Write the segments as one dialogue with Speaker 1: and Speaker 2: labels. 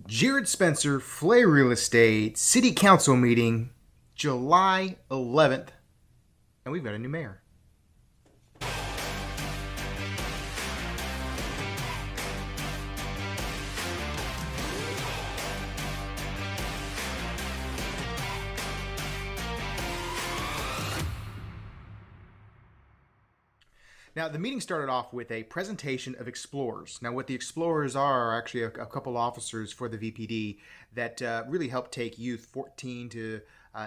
Speaker 1: Jerad Spencer, Flair Real Estate, City Council meeting, July 11th, and we've got a new mayor. Now, the meeting started off with a presentation of explorers. Now, what the explorers are actually a couple officers for the VPD that really help take youth 14 to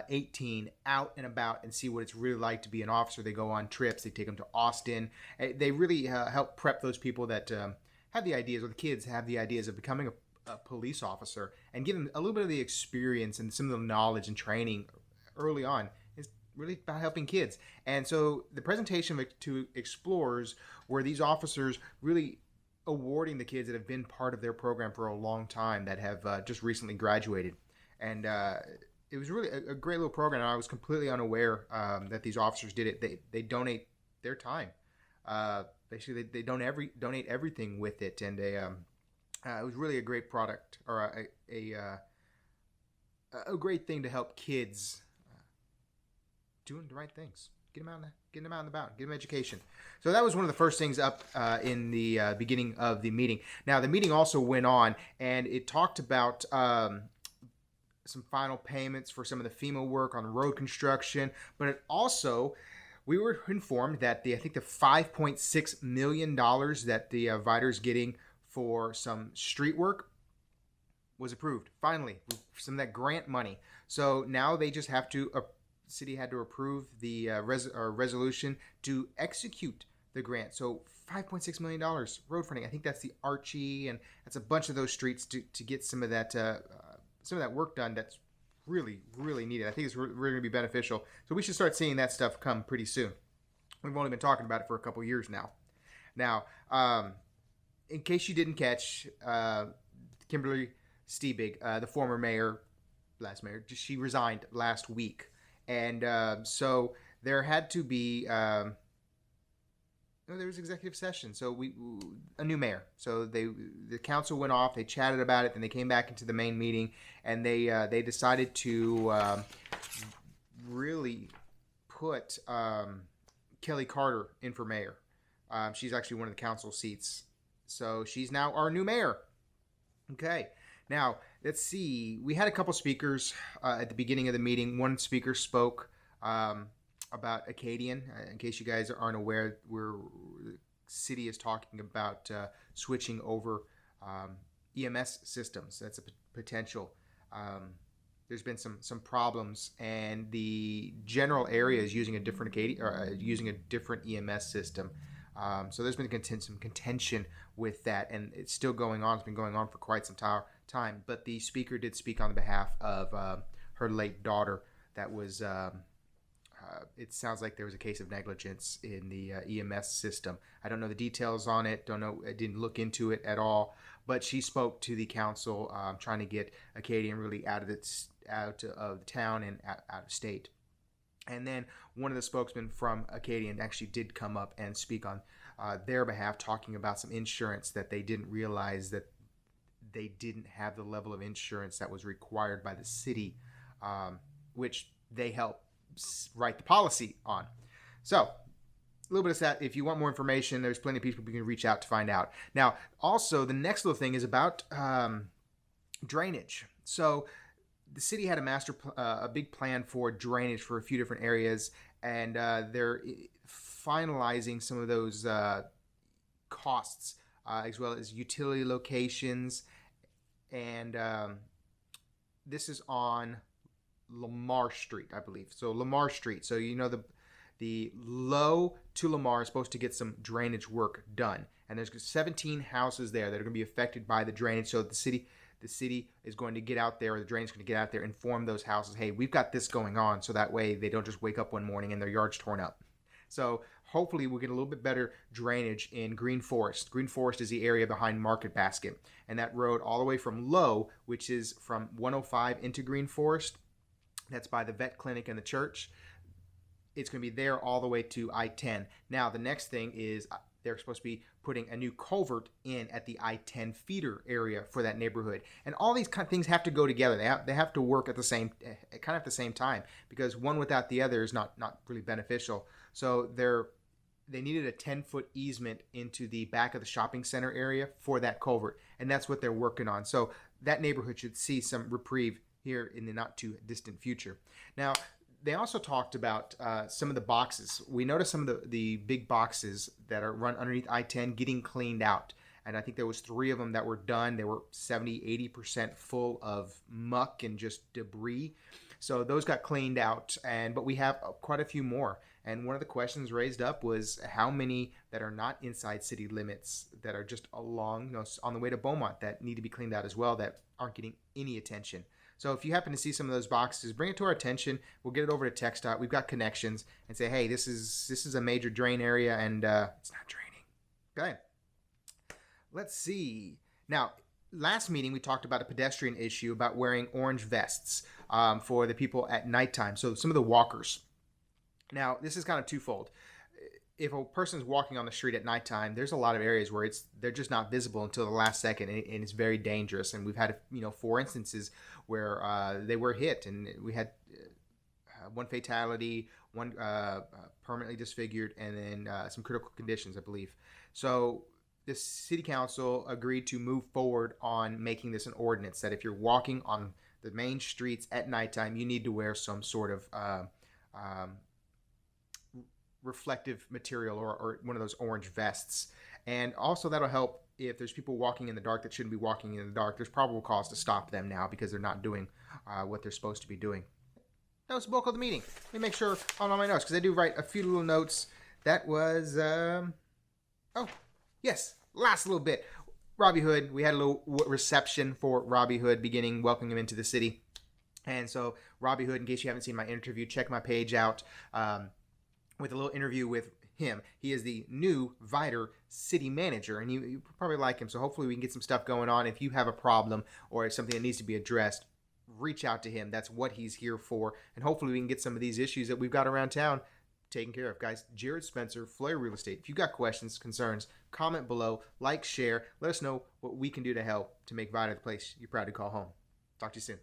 Speaker 1: 18 out and about and see what it's really like to be an officer. They go on trips. They take them to Austin. They really help prep those people that have the ideas, or the kids have the ideas of becoming a police officer, and give them a little bit of the experience and some of the knowledge and training early on. Really about helping kids. And so the presentation to explorers were these officers really awarding the kids that have been part of their program for a long time, that have just recently graduated. And it was really a great little program. And I was completely unaware that these officers did it. They donate their time. Basically, they donate everything with it. And it was really a great product, or a great thing to help kids doing the right things, getting them out and about, get them education. So that was one of the first things up in the beginning of the meeting. Now, the meeting also went on, and it talked about some final payments for some of the FEMA work on road construction, but it also, we were informed that I think the $5.6 million that the Vidor's getting for some street work was approved. Finally, some of that grant money. So now they just have to city had to approve the resolution to execute the grant. So $5.6 million road funding. I think that's the Archie, and that's a bunch of those streets to get some of that work done. That's really, really needed. I think it's really going to be beneficial. So we should start seeing that stuff come pretty soon. We've only been talking about it for a couple years now. Now, in case you didn't catch, Kimberly Steebig, the former mayor, last mayor, she resigned last week. And so there had to be there was executive session. So a new mayor. So the council went off. They chatted about it. Then they came back into the main meeting, and they decided to really put Kelly Carter in for mayor. She's actually one of the council seats. So she's now our new mayor. Okay. Now, let's see. We had a couple speakers at the beginning of the meeting. One speaker spoke about Acadian. In case you guys aren't aware, the city is talking about switching over EMS systems. That's a potential. There's been some problems, and the general area is using a different EMS system. So there's been some contention with that, and it's still going on. It's been going on for quite some time. But the speaker did speak on behalf of her late daughter. That was, it sounds like there was a case of negligence in the EMS system. I don't know the details on it. I didn't look into it at all. But she spoke to the council, trying to get Acadian really out of the town and out of state. And then one of the spokesmen from Acadian actually did come up and speak on their behalf, talking about some insurance that they didn't realize that they didn't have the level of insurance that was required by the city, which they helped write the policy on. So a little bit of that. If you want more information, there's plenty of people you can reach out to find out. Now, also, the next little thing is about drainage. So the city had a big plan for drainage for a few different areas, and they're finalizing some of those costs, as well as utility locations. And this is on Lamar Street, I believe. So Lamar Street. So the low to Lamar is supposed to get some drainage work done, and there's 17 houses there that are going to be affected by the drainage. So the city is going to get out there, or the drainage is going to get out there, inform those houses, hey, we've got this going on, so that way they don't just wake up one morning and their yard's torn up. So hopefully we'll get a little bit better drainage in Green Forest. Green Forest is the area behind Market Basket, and that road all the way from Low, which is from 105 into Green Forest, that's by the vet clinic and the church. It's going to be there all the way to I-10. Now, the next thing is they're supposed to be putting a new culvert in at the I-10 feeder area for that neighborhood. And all these kind of things have to go together. They have to work at the same time, because one without the other is not really beneficial. So they needed a 10-foot easement into the back of the shopping center area for that culvert, and that's what they're working on. So that neighborhood should see some reprieve here in the not too distant future. Now, they also talked about some of the boxes. We noticed some of the big boxes that are run underneath I-10 getting cleaned out. And I think there was 3 of them that were done. They were 70-80% full of muck and just debris. So those got cleaned out, but we have quite a few more. And one of the questions raised up was how many that are not inside city limits, that are just along, on the way to Beaumont, that need to be cleaned out as well, that aren't getting any attention. So if you happen to see some of those boxes, bring it to our attention. We'll get it over to TxDOT. We've got connections, and say, hey, this is a major drain area, and it's not draining. Okay. Let's see. Now, last meeting we talked about a pedestrian issue about wearing orange vests for the people at nighttime. So some of the walkers. Now, this is kind of twofold. If a person's walking on the street at nighttime, there's a lot of areas where they're just not visible until the last second, and it's very dangerous. And we've had 4 instances where they were hit, and we had one fatality, one permanently disfigured, and then some critical conditions, I believe. So the city council agreed to move forward on making this an ordinance that if you're walking on the main streets at nighttime, you need to wear some sort of reflective material or one of those orange vests. And also that'll help if there's people walking in the dark that shouldn't be walking in the dark. There's probable cause to stop them now because they're not doing what they're supposed to be doing. That was the bulk of the meeting. Let me make sure on all my notes, because I do write a few little notes. That was last little bit. Robbie Hood, we had a little reception for Robbie Hood, welcoming him into the city. And so Robbie Hood, in case you haven't seen my interview, check my page out with a little interview with him. He is the new Vidor city manager, and you probably like him. So hopefully we can get some stuff going on. If you have a problem or something that needs to be addressed, reach out to him. That's what he's here for. And hopefully we can get some of these issues that we've got around town taken care of. Guys, Jerad Spencer, Flair Real Estate. If you've got questions, concerns, comment below, like, share. Let us know what we can do to help to make Vidor the place you're proud to call home. Talk to you soon.